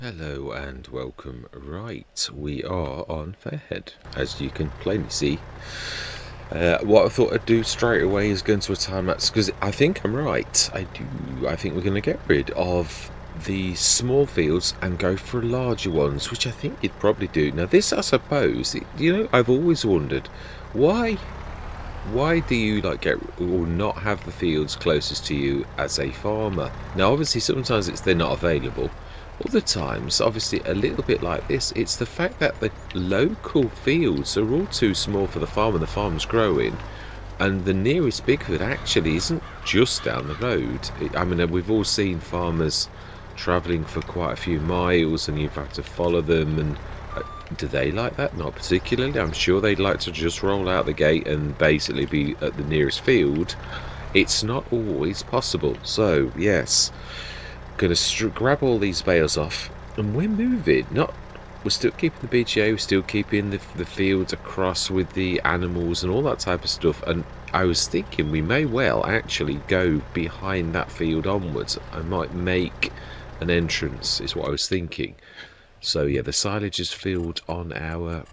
Hello and welcome. Right, we are on Fairhead, as you can plainly see. What I thought I'd do straight away is go into a time lapse, because I think I'm right. I think we're going to get rid of the small fields and go for larger ones, which I think you'd probably do. Now this, I suppose, I've always wondered, why do you get or not have the fields closest to you as a farmer? Now obviously sometimes they're not available. Other times, obviously a little bit like this, it's the fact that the local fields are all too small for the farm and the farm's growing, and the nearest big field actually isn't just down the road. I mean, we've all seen farmers travelling for quite a few miles and you've had to follow them, and do they like that? Not particularly. I'm sure they'd like to just roll out the gate and basically be at the nearest field. It's not always possible. So yes, gonna grab all these bales off, and we're moving. We're still keeping the BGA, we're still keeping the fields across with the animals and all that type of stuff. And I was thinking we may well actually go behind that field onwards. I might make an entrance, is what I was thinking. So yeah, the silage is filled on our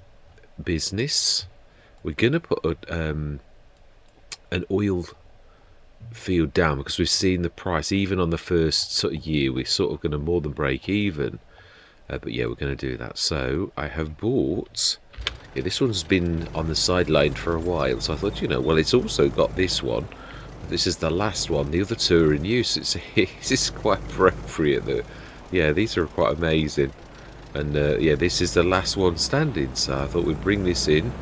business. We're gonna put an oil field down because we've seen the price, even on the first sort of year, we're sort of going to more than break even. But yeah, we're going to do that. So I have bought, yeah, this one's been on the sideline for a while, so I thought, well, it's also got this one. This is the last one. The other two are in use. It's quite appropriate that, yeah, these are quite amazing. And yeah, this is the last one standing, so I thought we'd bring this in,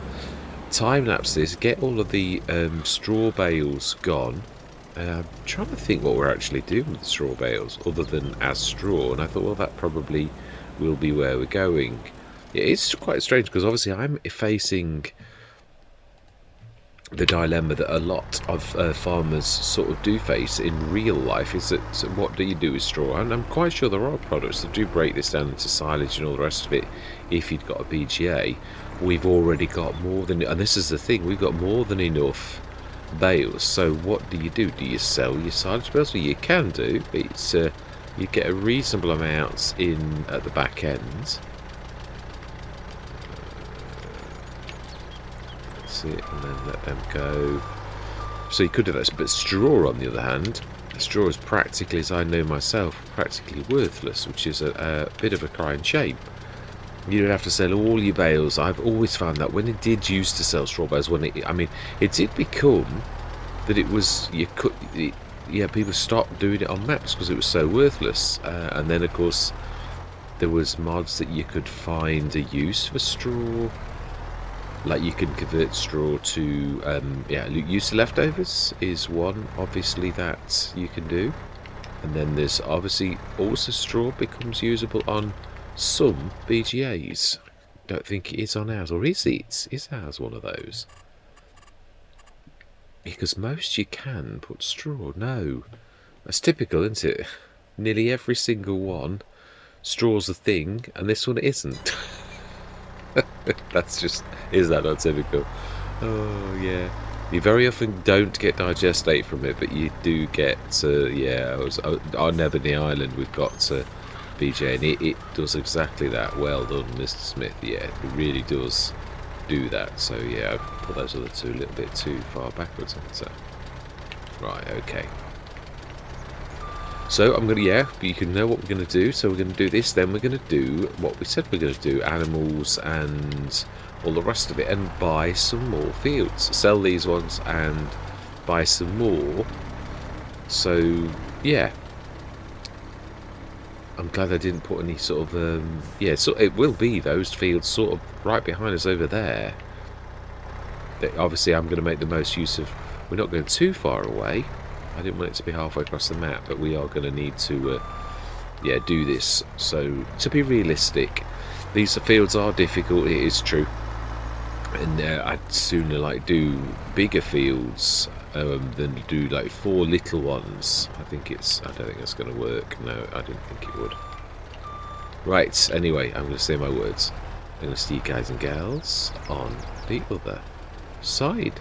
time lapse this, get all of the straw bales gone. I'm trying to think what we're actually doing with the straw bales other than as straw, and I thought, well, that probably will be where we're going. Yeah, it's quite strange because obviously I'm facing the dilemma that a lot of farmers sort of do face in real life, is that, so what do you do with straw? And I'm quite sure there are products that do break this down into silage and all the rest of it. If you've got a BGA, we've already got more than, and this is the thing, we've got more than enough bales. So what do? Do you sell your silage bales? Well, you can do. It's you get a reasonable amount in at the back end. It, and then let them go. So you could do that, but straw, on the other hand, straw is practically, as I know myself, practically worthless, which is a bit of a crying shame. You'd have to sell all your bales. I've always found that when it did used to sell straw bales, it did become that it was, yeah, people stopped doing it on maps because it was so worthless. And then of course there was mods that you could find a use for straw. Like you can convert straw to, yeah, use to leftovers is one, obviously, that you can do. And then there's obviously also straw becomes usable on some BGAs. Don't think it is on ours, or is it? Is ours one of those? Because most you can put straw. No. That's typical, isn't it? Nearly every single one, straw's a thing, and this one isn't. That's just, is that not typical? Oh yeah, you very often don't get digestate from it, but you do get yeah, on Ebony Island we've got BJ, and it does exactly that. Well done, Mr. Smith. Yeah, it really does do that. So yeah, I've put those other two a little bit too far backwards, so right, okay. So I'm gonna, yeah, you can know what we're gonna do. So we're gonna do this, then we're gonna do what we said we're gonna do, animals and all the rest of it, and buy some more fields. Sell these ones and buy some more. So yeah, I'm glad I didn't put any sort of yeah. So it will be those fields sort of right behind us over there. That obviously I'm going to make the most use of. We're not going too far away. I didn't want it to be halfway across the map, but we are going to need to, yeah, do this. So, to be realistic, these fields are difficult, it is true. And I'd sooner, do bigger fields than do, 4 little ones. I don't think that's going to work. No, I didn't think it would. Right, anyway, I'm going to say my words. I'm going to see you guys and gals on the other side.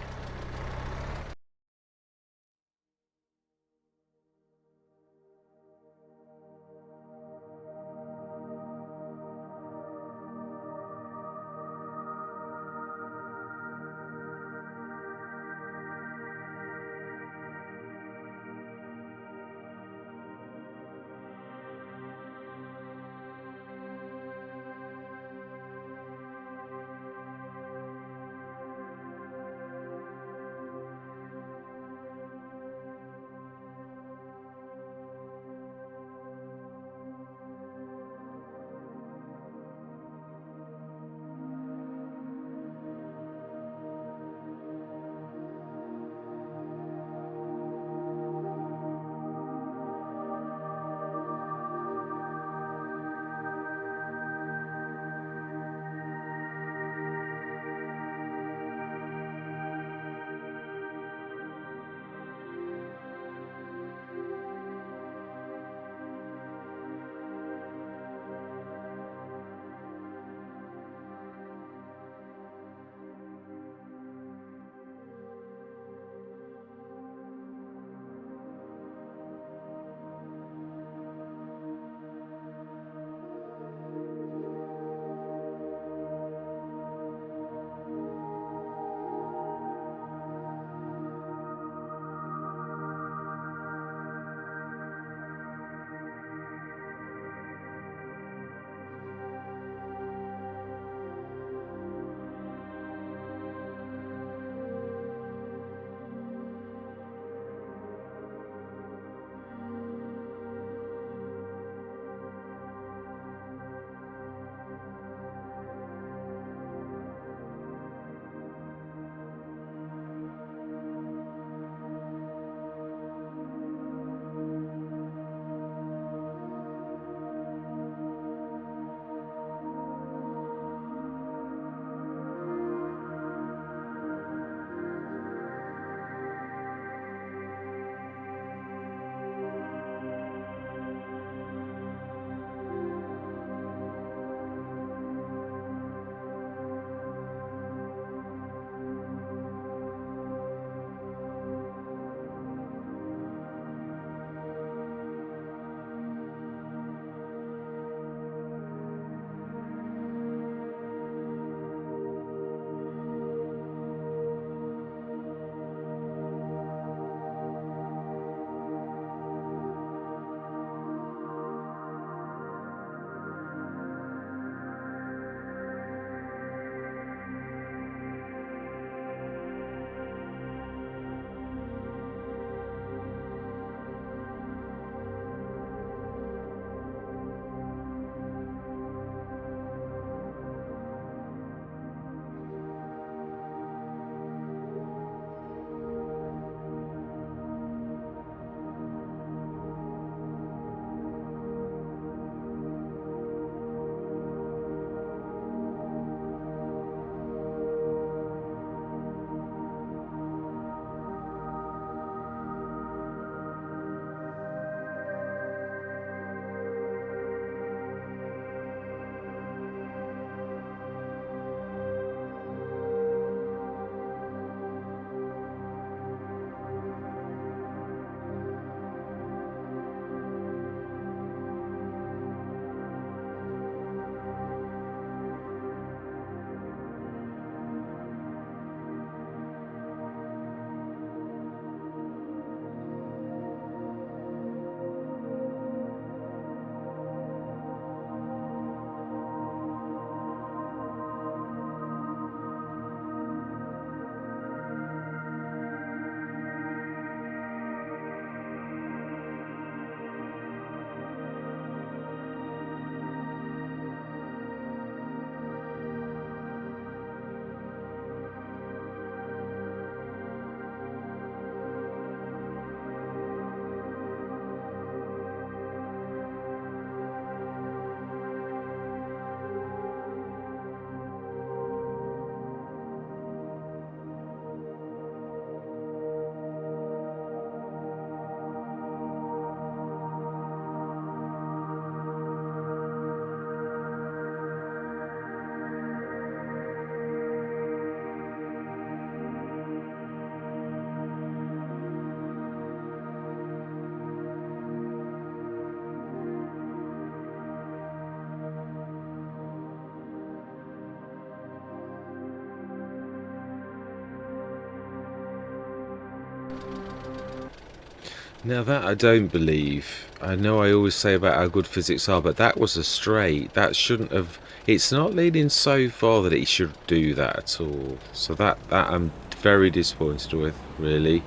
Now that I don't believe. I know I always say about how good physics are, but that was a straight. That shouldn't have. It's not leaning so far that it should do that at all. So that I'm very disappointed with, really.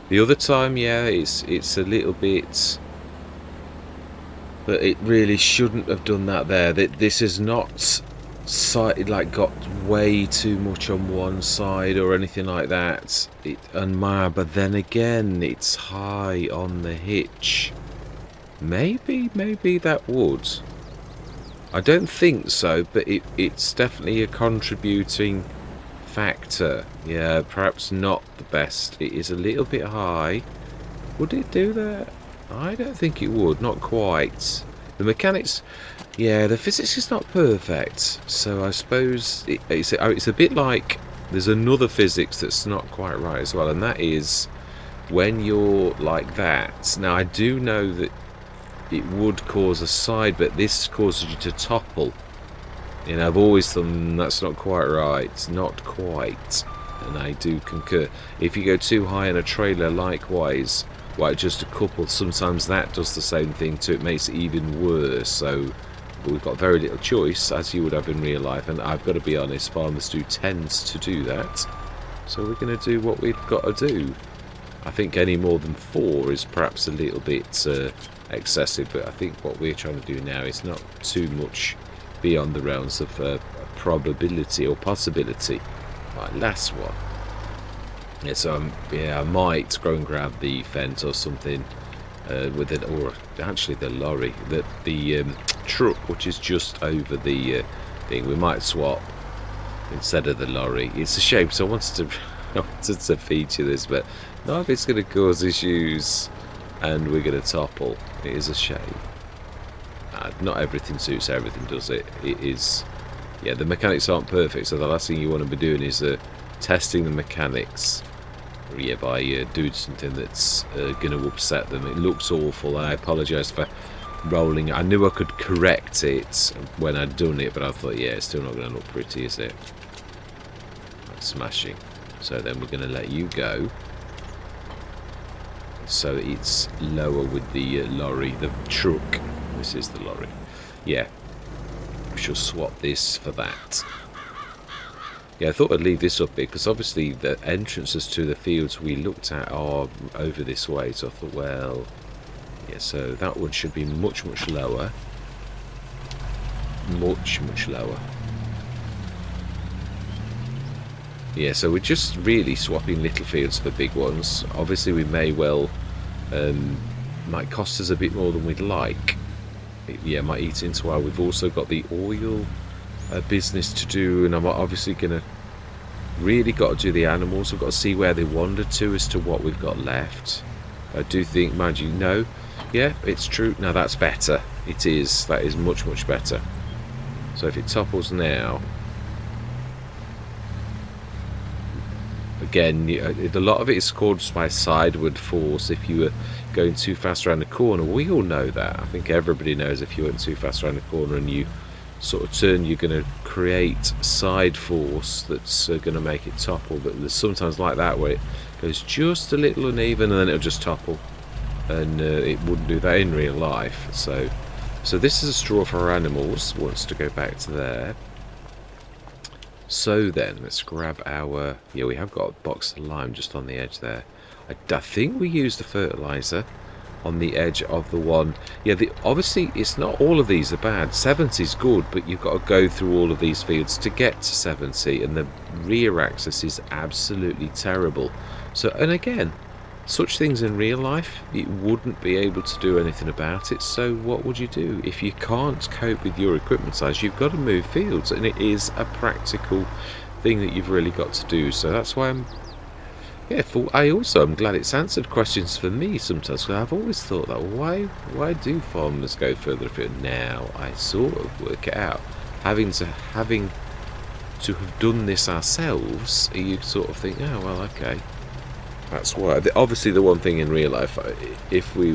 The other time, yeah, it's a little bit, but it really shouldn't have done that there. This is not like got way too much on one side or anything like that. But then again, it's high on the hitch. Maybe that would. I don't think so, but it's definitely a contributing factor. Yeah, perhaps not the best. It is a little bit high. Would it do that? I don't think it would. Not quite. The mechanics, yeah, the physics is not perfect. So I suppose it's a bit like there's another physics that's not quite right as well, and that is when you're like that. Now I do know that it would cause a side, but this causes you to topple. You know, I've always thought that's not quite right. Not quite. And I do concur. If you go too high in a trailer, likewise, like just a couple, sometimes that does the same thing too. It makes it even worse. So we've got very little choice, as you would have in real life. And I've got to be honest, farmers tends to do that. So we're going to do what we've got to do. I think any more than 4 is perhaps a little bit excessive, but I think what we're trying to do now is not too much beyond the realms of probability or possibility. Right, last one. Yeah, so I might go and grab the fence or something with it, or actually the lorry, the truck, which is just over the thing. We might swap instead of the lorry. It's a shame, so I wanted to feature this, but not if it's going to cause issues and we're going to topple. It is a shame. Not everything suits everything, does it? It is. Yeah, the mechanics aren't perfect, so the last thing you want to be doing is testing the mechanics. Yeah, by doing something that's going to upset them. It looks awful. I apologise for rolling. I knew I could correct it when I'd done it, but I thought, yeah, it's still not going to look pretty, is it? Smashing. So then we're going to let you go. So it's lower with the lorry, the truck. This is the lorry. Yeah. We shall swap this for that. Yeah, I thought I'd leave this up here because obviously the entrances to the fields we looked at are over this way. So I thought, well, yeah, so that one should be much lower. Much lower. Yeah, so we're just really swapping little fields for big ones. Obviously we may well, might cost us a bit more than we'd like. Yeah, might eat into our. We've also got the oil business to do, and I'm obviously gonna really got to do the animals. We've got to see where they wandered to as to what we've got left. I do think, mind you, no, yeah, it's true. Now that's better. It is. That is much better. So if it topples now, again, a lot of it is caused by sideward force. If you were going too fast around the corner, we all know that. I think everybody knows if you went too fast around the corner and you sort of turn, you're going to create side force that's going to make it topple. But there's sometimes like that where it goes just a little uneven and then it'll just topple, and it wouldn't do that in real life. So this is a straw for our animals. Wants to go back to there. So then let's grab our, yeah, we have got a box of lime just on the edge there. I think we used the fertilizer on the edge of the one. Yeah, obviously it's not all of these are bad. 70 is good, but you've got to go through all of these fields to get to 70, and the rear axis is absolutely terrible. So, and again, such things in real life, you wouldn't be able to do anything about it. So what would you do? If you can't cope with your equipment size, you've got to move fields, and it is a practical thing that you've really got to do. So that's why I'm, yeah, I'm glad it's answered questions for me sometimes, because I've always thought that, why do farmers go further afield? Now I sort of work it out. Having to have done this ourselves, you sort of think, oh well, okay. That's why. Obviously, the one thing in real life, if we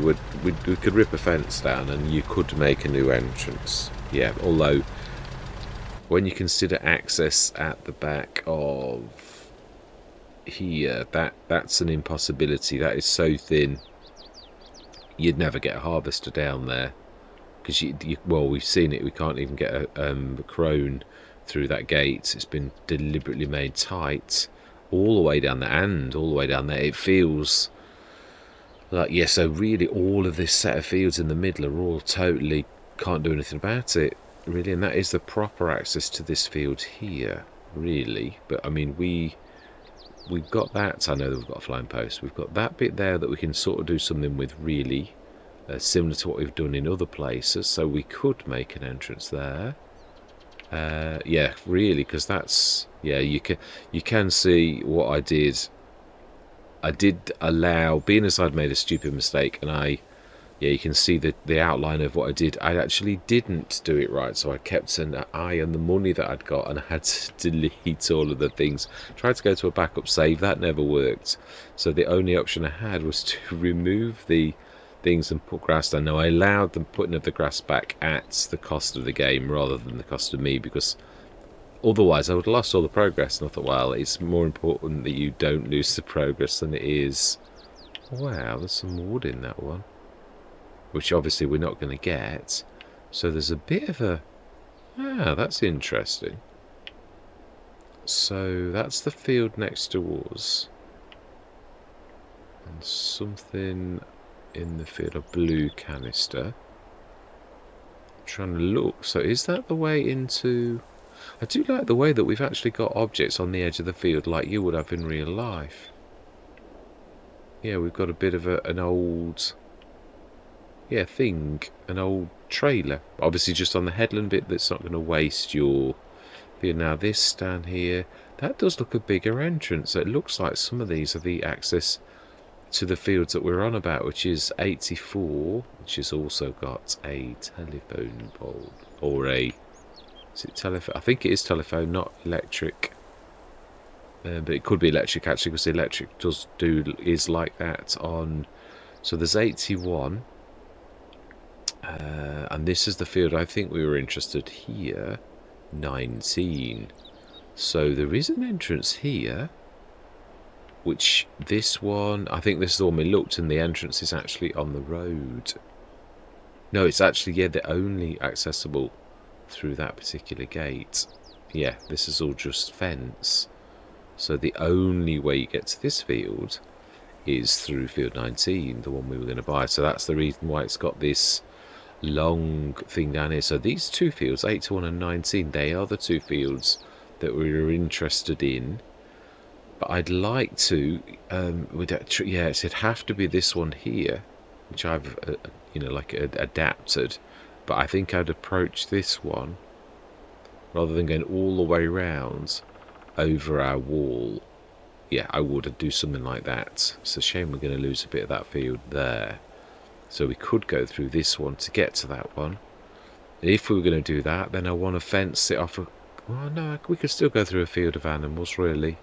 could rip a fence down and you could make a new entrance. Yeah, although when you consider access at the back of here, that's an impossibility. That is so thin, you'd never get a harvester down there. Because well, we've seen it. We can't even get a crone through that gate. It's been deliberately made tight, all the way down there, and all the way down there. It feels like, yeah. So really, all of this set of fields in the middle are all totally can't do anything about it, really. And that is the proper access to this field here, really. But I mean, we've got that. I know that we've got a flying post. We've got that bit there that we can sort of do something with, really. Similar to what we've done in other places, so we could make an entrance there. Yeah, really, because that's, yeah, you can see what I did. I did allow, being as I'd made a stupid mistake, and yeah, you can see the outline of what I did. I actually didn't do it right, so I kept an eye on the money that I'd got, and I had to delete all of the things. Tried to go to a backup save, that never worked. So the only option I had was to remove the things and put grass down. Now, I allowed the putting of the grass back at the cost of the game rather than the cost of me, because otherwise I would have lost all the progress. And I thought, well, it's more important that you don't lose the progress than it is. Wow, there's some wood in that one, which obviously we're not going to get. So there's a bit of a... Ah, that's interesting. So that's the field next to us. And something in the field, a blue canister. I'm trying to look. So is that the way into... I do like the way that we've actually got objects on the edge of the field like you would have in real life. Yeah, we've got a bit of an old... yeah, thing, an old trailer. Obviously just on the headland bit that's not going to waste your... Now this down here, that does look a bigger entrance. It looks like some of these are the access to the fields that we're on about, which is 84, which has also got a telephone pole, or a... is it telephone? I think it is telephone, not electric. But it could be electric actually, because the electric is like that on... So there's 81. And this is the field I think we were interested here, 19. So there is an entrance here, which this one, I think this is the one we looked, and the entrance is actually on the road. No, it's actually, yeah, they're only accessible through that particular gate. Yeah, this is all just fence. So the only way you get to this field is through field 19, the one we were going to buy. So that's the reason why it's got this long thing down here. So these two fields, 81 and 19, they are the two fields that we were interested in. But I'd like to, yeah, it'd have to be this one here, which I've, adapted. But I think I'd approach this one rather than going all the way around over our wall. Yeah, I would do something like that. It's a shame we're going to lose a bit of that field there. So we could go through this one to get to that one. If we were going to do that, then I want to fence it off. Well, no, we could still go through a field of animals, really.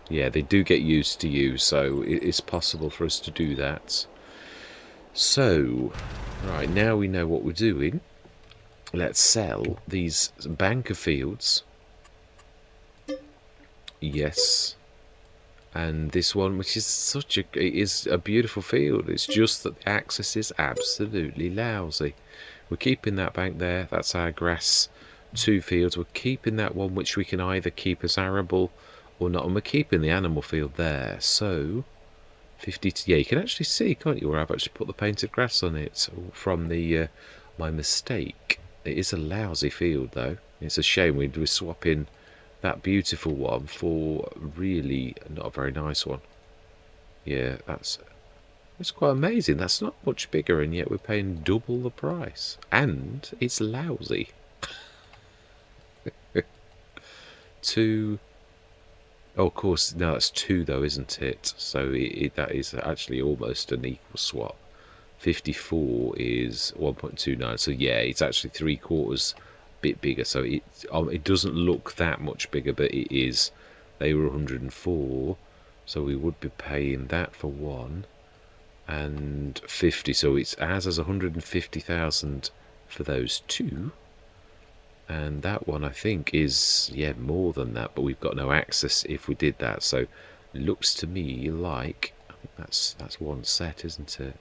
Yeah, they do get used to you, so it is possible for us to do that. So, right, now we know what we're doing. Let's sell these bank of fields. Yes. And this one, which is it is a beautiful field. It's just that the access is absolutely lousy. We're keeping that bank there. That's our grass 2 fields. We're keeping that one, which we can either keep as arable or not. And we're keeping the animal field there. So, 50... yeah, you can actually see, can't you, where I've actually put the painted grass on it from the my mistake. It is a lousy field, though. It's a shame we're swapping that beautiful one for really not a very nice one. Yeah, it's quite amazing. That's not much bigger, and yet we're paying double the price. And it's lousy. 2... oh, of course, no, that's 2 though, isn't it? So that is actually almost an equal swap. 54 is 1.29, so yeah, it's actually 3/4 bit bigger. So it doesn't look that much bigger, but it is. They were 104, so we would be paying that for 1 and 50. So it's as 150,000 for those 2. And that one, I think, is, yeah, more than that, but we've got no access if we did that. So Looks to me like, I think that's one set, isn't it?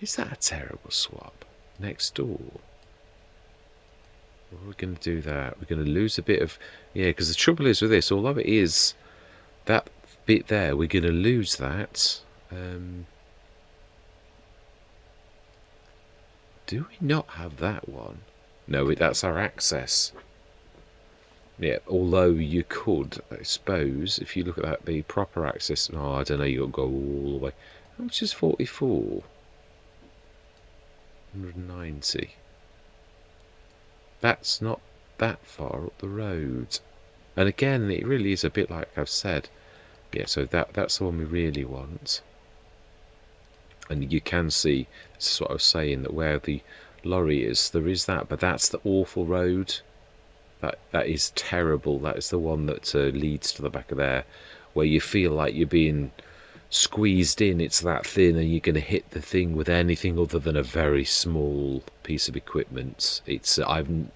Is that a terrible swap? Next door. We're going to do that. We're going to lose a bit of... Yeah, because the trouble is with this, although it is that bit there, we're going to lose that. Do we not have that one? No, that's our access. Yeah, although you could, I suppose, if you look at that, the proper access... Oh, I don't know, you've got to go all the way. How much is 44? 190. That's not that far up the road. And again, it really is a bit like I've said. Yeah, so that's the one we really want. And you can see, this is what I was saying, that where the lorry is, there is that, but that's the awful road. That is terrible. That is the one that leads to the back of there, where you feel like you're being squeezed in. It's that thin, and you're going to hit the thing with anything other than a very small piece of equipment. I'm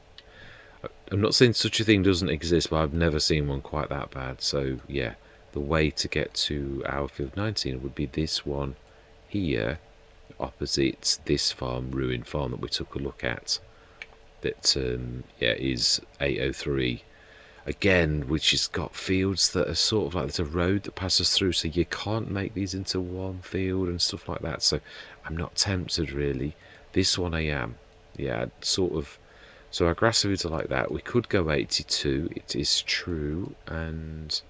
not saying such a thing doesn't exist, but I've never seen one quite that bad. So yeah, the way to get to our field 19 would be this one here, opposite this farm, ruined farm that we took a look at. That yeah, is 803 again, which has got fields that are sort of like there's a road that passes through, so you can't make these into one field and stuff like that. So I'm not tempted really. This one I am. Yeah, sort of. So our grass fields are like that. We could go 82, it is true, and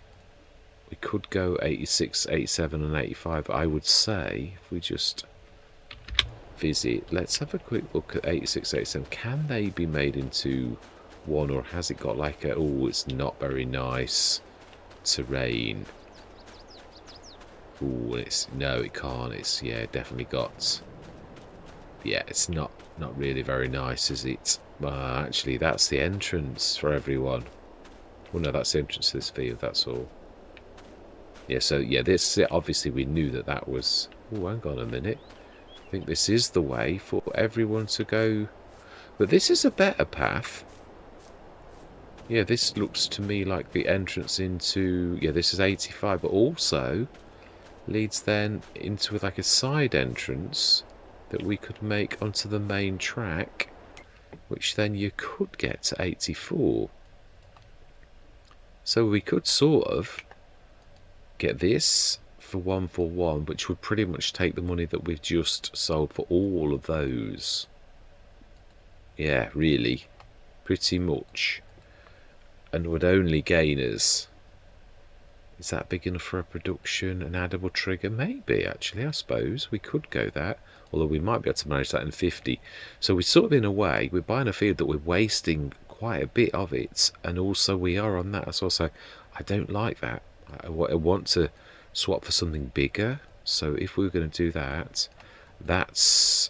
we could go 86, 87 and 85. I would say if we just visit, let's have a quick look at 86, 87. Can they be made into one, or has it got like a... Oh, it's not very nice terrain. Oh, no, it can't. It's, yeah, definitely got... Yeah, it's not really very nice, is it? Actually, that's the entrance for everyone. Well, no, that's the entrance to this field, that's all. Yeah, so, yeah, this... Obviously, we knew that was... Oh, hang on a minute. I think this is the way for everyone to go. But this is a better path. Yeah, this looks to me like the entrance into... Yeah, this is 85, but also leads then into like a side entrance that we could make onto the main track, which then you could get to 84. So we could sort of get this for 141, which would pretty much take the money that we've just sold for all of those. Yeah, really, pretty much. And would only gain us... Is that big enough for a production, an edible trigger? Maybe, actually, I suppose. We could go that. Although we might be able to manage that in 50. So we sort of, in a way, we're buying a field that we're wasting quite a bit of it. And also we are on that as well. So I don't like that. I want to swap for something bigger. So if we were going to do that, that's...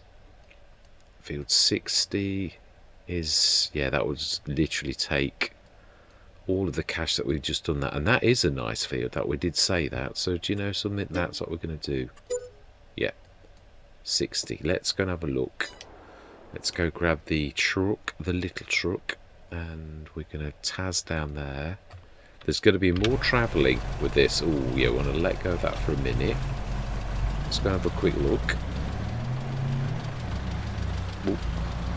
Field 60 is... Yeah, that would literally take all of the cash that we've just done that. And that is a nice field, that we did say that. So do you know something? That's what we're going to do. Yeah. 60. Let's go and have a look. Let's go grab the truck, the little truck. And we're going to Taz down there. There's going to be more travelling with this. Oh, yeah, we want to let go of that for a minute. Let's go and have a quick look. Oh,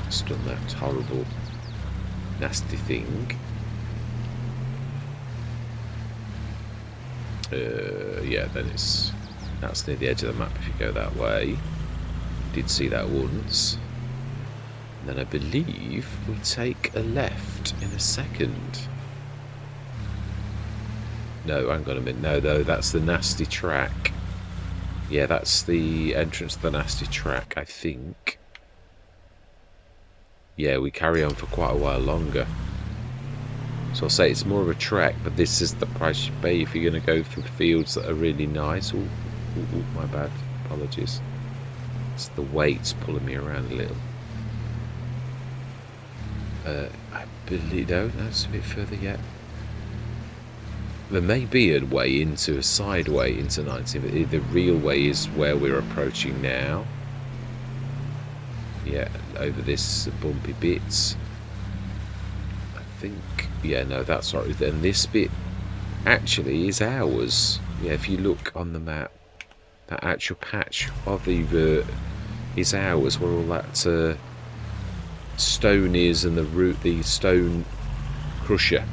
it's done that horrible, nasty thing. Yeah, then that's near the edge of the map if you go that way. Did see that once. And then I believe we take a left in a second. No, hang on a minute. No, that's the nasty track. Yeah, that's the entrance to the nasty track, I think. Yeah, we carry on for quite a while longer. So I'll say it's more of a trek, but this is the price you pay if you're going to go through fields that are really nice. Oh, my bad. Apologies. It's the weight's pulling me around a little. I believe... No, that's a bit further yet. There may be a way into a side way into 19, but the real way is where we're approaching now. Yeah, over this bumpy bit. I think... Yeah, no, that's right. And this bit actually is ours. Yeah, if you look on the map, that actual patch of the vert is ours, where all that stone is, and the stone crusher,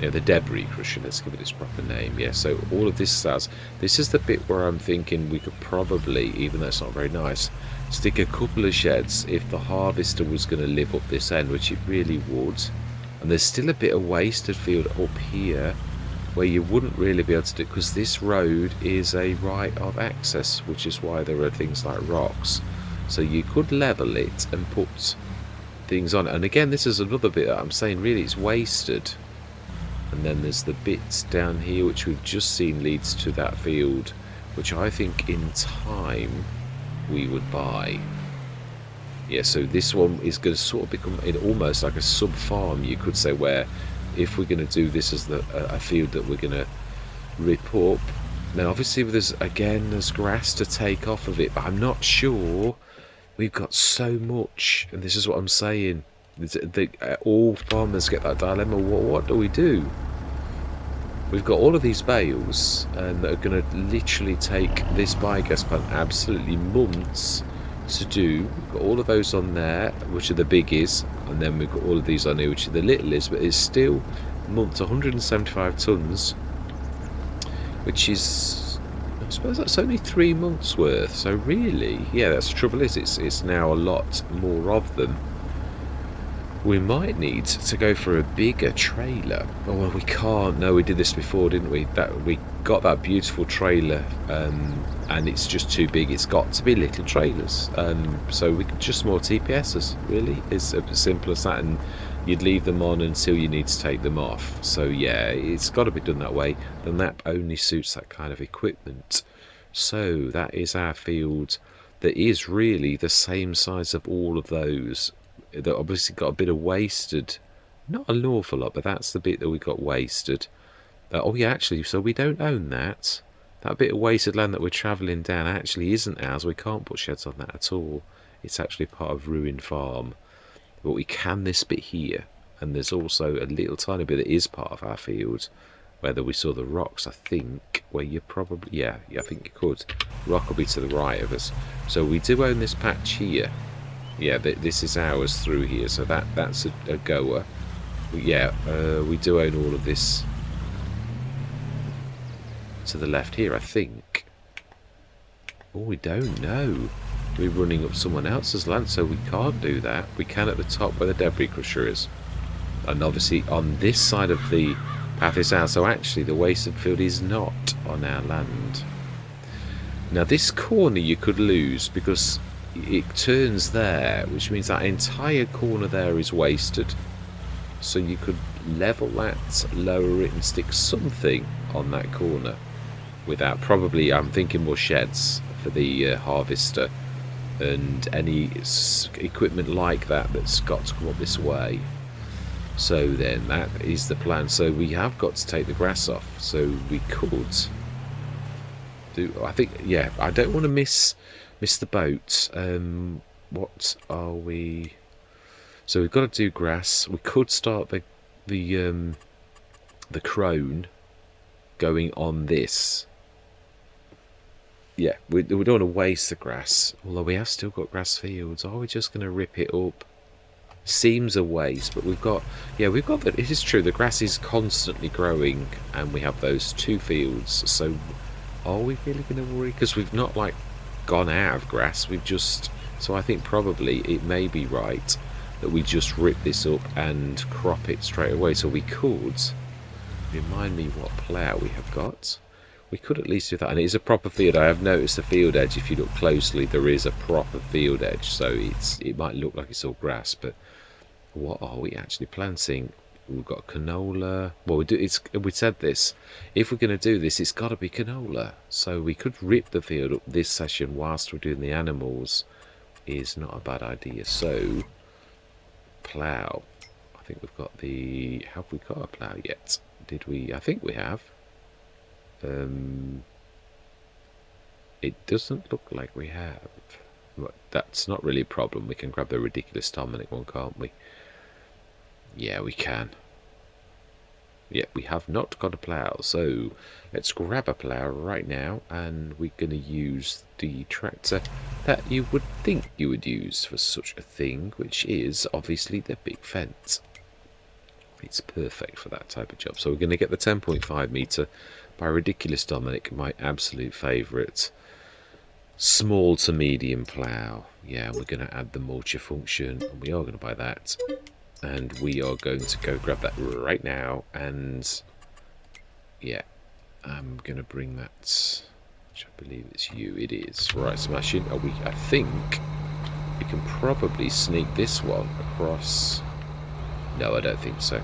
the debris crusher, let's give it its proper name. Yeah, so all of this stars. This is the bit where I'm thinking we could probably, even though it's not very nice, stick a couple of sheds if the harvester was going to live up this end, which it really would. And there's still a bit of wasted field up here where you wouldn't really be able to do it, because this road is a right of access, which is why there are things like rocks. So you could level it and put things on it. And again, this is another bit that I'm saying really it's wasted. And then there's the bits down here which we've just seen leads to that field, which I think in time we would buy. Yeah, so this one is going to sort of become almost like a sub farm, you could say, where if we're going to do this as a field that we're going to rip up, then obviously there's grass to take off of it, but I'm not sure. We've got so much, and this is what I'm saying. All farmers get that dilemma. What do we do? We've got all of these bales that are going to literally take this biogas plant absolutely months to do. We've got all of those on there, which are the biggies, and then we've got all of these on here, which are the littlies, but it's still months, 175 tons, which is, I suppose that's only 3 months worth. So really, yeah, that's the trouble is it's now a lot more of them. We might need to go for a bigger trailer. Oh, well, we can't. No, we did this before, didn't we? We got that beautiful trailer, and it's just too big. It's got to be little trailers. So we could just more TPSs, really. It's as simple as that, and you'd leave them on until you need to take them off. So yeah, it's got to be done that way. The map only suits that kind of equipment. So that is our field. That is really the same size of all of those. That obviously got a bit of wasted, not an awful lot, but that's the bit that we got wasted. Oh yeah, actually, so we don't own that. That bit of wasted land that we're travelling down actually isn't ours. We can't put sheds on that at all. It's actually part of Ruined Farm. But we can this bit here, and there's also a little tiny bit that is part of our field, whether we saw the rocks, I think, where you probably, yeah, I think you could. Rock will be to the right of us. So we do own this patch here. Yeah, this is ours through here, so that's a goer. Yeah, we do own all of this to the left here, I think. Oh, we don't know. We're running up someone else's land, so we can't do that. We can at the top where the debris crusher is. And obviously on this side of the path is ours, so actually the wasted field is not on our land. Now this corner you could lose, because it turns there, which means that entire corner there is wasted. So you could level that, lower it, and stick something on that corner without, probably, I'm thinking more sheds for the harvester and any equipment like that that's got to come up this way. So then that is the plan. So we have got to take the grass off, so we could do, I think, yeah, I don't want to miss the boat. What are we? So we've got to do grass. We could start the crone going on this. Yeah, we don't want to waste the grass. Although we have still got grass fields. Are we just going to rip it up? Seems a waste, but we've got, yeah, we've got that. It is true. The grass is constantly growing, and we have those 2 fields. So are we really going to worry? Because we've not like gone out of grass, we've just, so I think probably it may be right that we just rip this up and crop it straight away. So we could, remind me what plough we have got. We could at least do that, and it is a proper field. I have noticed the field edge, if you look closely, there is a proper field edge, so it might look like it's all grass, but what are we actually planting? We've got canola. Well, we said this. If we're going to do this, it's got to be canola. So we could rip the field up this session whilst we're doing the animals. Is not a bad idea. So plough. I think we've got the. Have we got a plough yet? Did we? I think we have. It doesn't look like we have. But that's not really a problem. We can grab the ridiculous Dominic one, can't we? Yeah, we can. Yeah, we have not got a plough, so let's grab a plough right now, and we're going to use the tractor that you would think you would use for such a thing, which is obviously the big fence. It's perfect for that type of job. So we're going to get the 10.5 metre by Ridiculous Dominic, my absolute favourite small to medium plough. Yeah, we're going to add the mulcher function, and we are going to buy that. And we are going to go grab that right now, and yeah, I'm going to bring that, which I believe it's you. It is. Right, smashing. I think we can probably sneak this one across. No, I don't think so.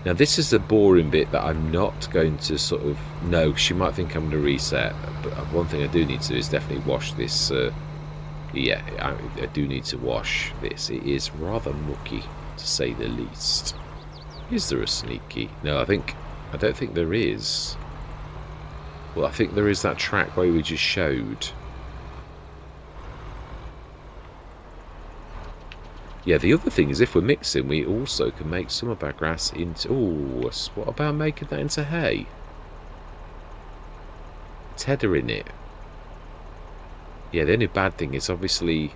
Now, this is the boring bit that I'm not going to sort of... No, she might think I'm going to reset, but one thing I do need to do is definitely wash this. Yeah, I do need to wash this. It is rather mucky, to say the least. Is there a sneaky? No, I don't think there is. Well, I think there is that track where we just showed. Yeah, the other thing is if we're mixing, we also can make some of our grass into... Ooh, what about making that into hay? Tethering it. Yeah, the only bad thing is obviously...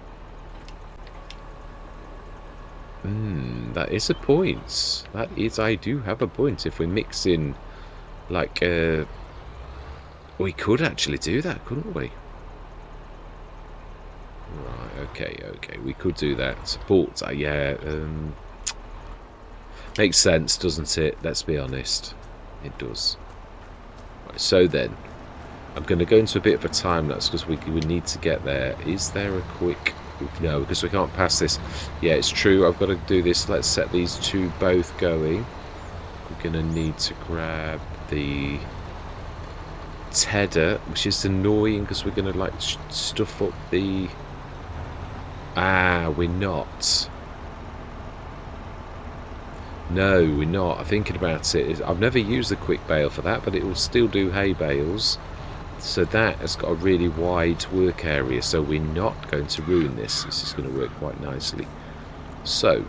that is a point. That is, I do have a point. If we mix in, like, we could actually do that, couldn't we? Right, okay, we could do that. But, yeah, makes sense, doesn't it? Let's be honest. It does. Right, so then, I'm going to go into a bit of a time lapse because we need to get there. Is there a quick... No, because we can't pass this. Yeah, it's true. I've got to do this. Let's set these two both going. We're going to need to grab the tedder, which is annoying because we're going to, like, stuff up the... Ah, we're not. No, we're not. I'm thinking about it. I've never used the quick bale for that, but it will still do hay bales. So that has got a really wide work area, so we're not going to ruin this. This is going to work quite nicely. So,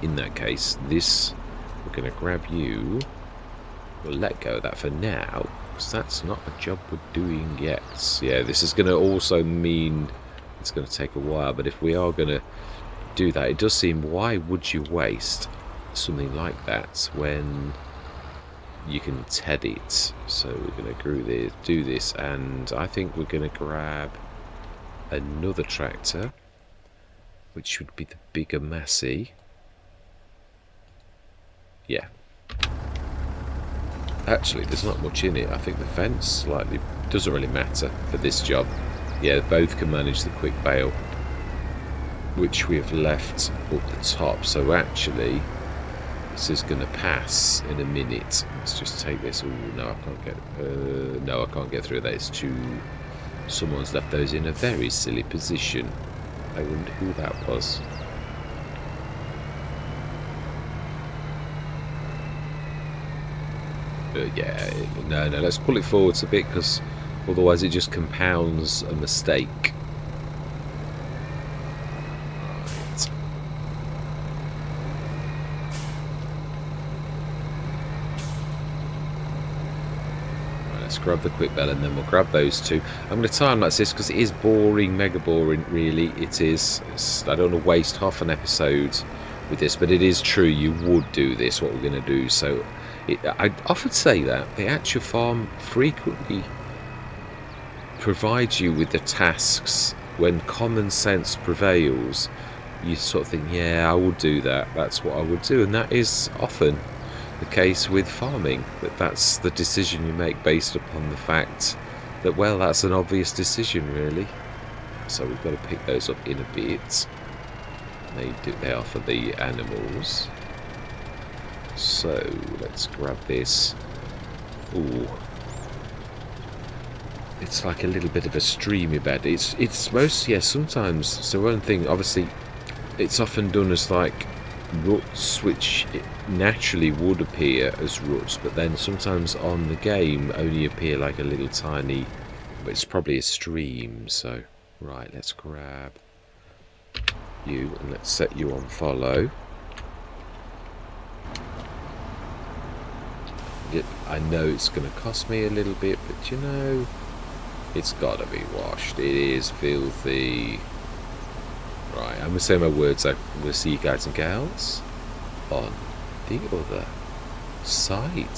in that case, this, we're going to grab you. We'll let go of that for now, because that's not a job we're doing yet. Yeah, this is going to also mean it's going to take a while, but if we are going to do that, it does seem, why would you waste something like that when... you can TED it. So we're going to do this, and I think we're going to grab another tractor, which would be the bigger Massey. Yeah. Actually, there's not much in it. I think the fence slightly doesn't really matter for this job. Yeah, both can manage the quick bale, which we have left up the top. So actually, this is going to pass in a minute. Let's just take this. Oh no, I can't get. No, I can't get through that. It's too. Someone's left those in a very silly position. I wonder who that was. Yeah, no. Let's pull it forwards a bit because otherwise it just compounds a mistake. Grab the quick bell and then we'll grab those two. I'm going to time lapse this because it is boring, mega boring, really. It is. I don't want to waste half an episode with this, but it is true you would do this, what we're going to do. So I often say that the actual farm frequently provides you with the tasks when common sense prevails. You sort of think, yeah, I will do that. That's what I would do, and that is often the case with farming, that's the decision you make based upon the fact that, well, that's an obvious decision, really. So we've got to pick those up in a bit. They are for the animals. So let's grab this. Ooh, it's like a little bit of a streamy bed. It's most, yeah, sometimes. So one thing, obviously, it's often done as like ruts, which naturally would appear as ruts, but then sometimes on the game only appear like a little tiny, but it's probably a stream. So right, let's grab you and let's set you on follow. I know it's going to cost me a little bit, but you know, it's got to be washed. It is filthy. Right, I'm going to say my words. We'll see you guys and gals on the other side.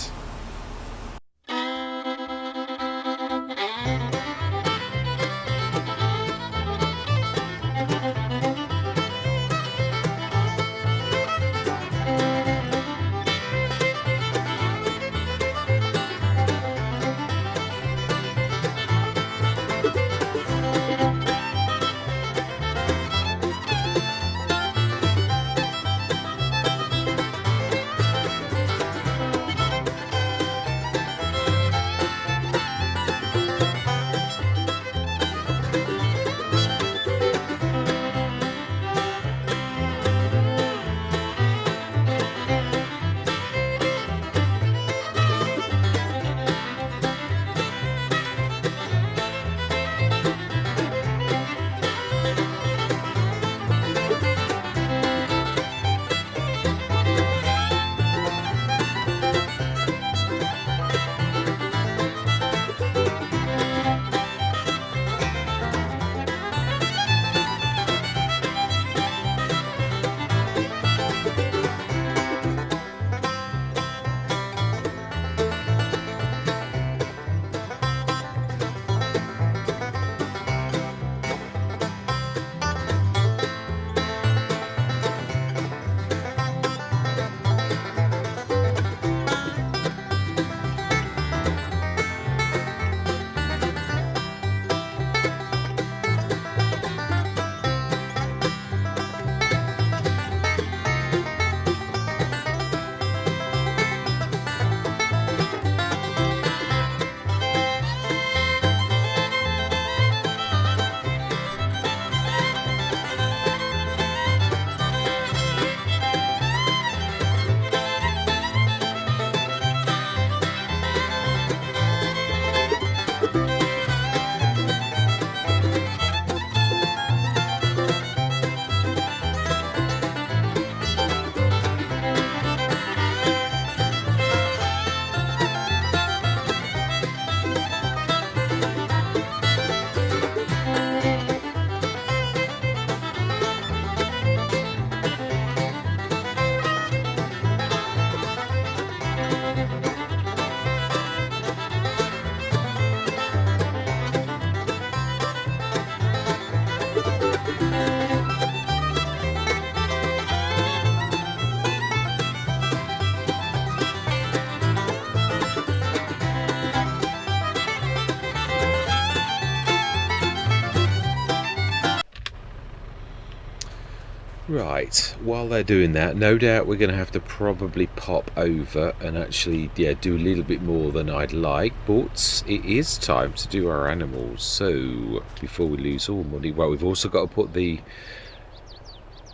Right, while they're doing that, no doubt we're going to have to probably pop over and actually, do a little bit more than I'd like, but it is time to do our animals. So, before we lose all money, well, we've also got to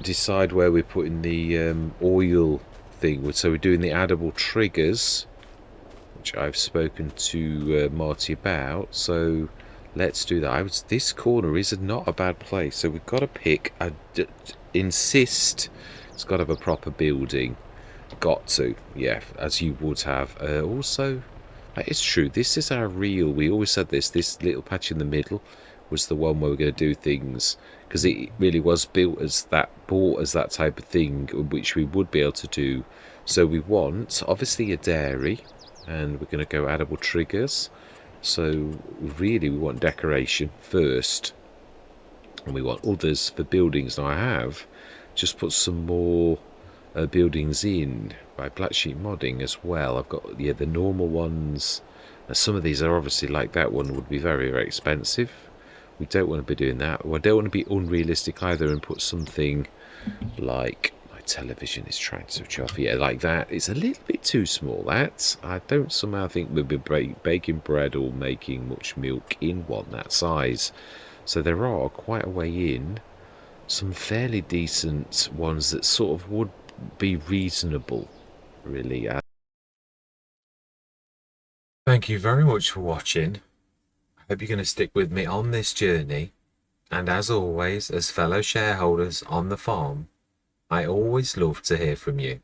decide where we're putting the oil thing. So we're doing the addable triggers, which I've spoken to Marty about, so let's do that. This corner is not a bad place, so we've got to pick insist it's got to have a proper building. Got to, yeah, as you would have. Also, that is true, this is our real, we always said this little patch in the middle was the one where we're going to do things, because it really was bought as that type of thing, which we would be able to do. So we want obviously a dairy, and we're going to go addable triggers. So really we want decoration first, and we want others for buildings. Now I have just put some more buildings in by Black Sheep Modding as well. I've got the normal ones. Now, some of these are obviously, like that one would be very, very expensive. We don't want to be doing that. We don't want to be unrealistic either and put something like, my television is trying to switch off, like that. It's a little bit too small, that. I don't somehow think we'll be baking bread or making much milk in one that size. So there are quite a way in some fairly decent ones that sort of would be reasonable, really. Thank you very much for watching. I hope you're going to stick with me on this journey. And as always, as fellow shareholders on the farm, I always love to hear from you.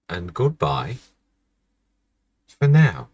And goodbye For now,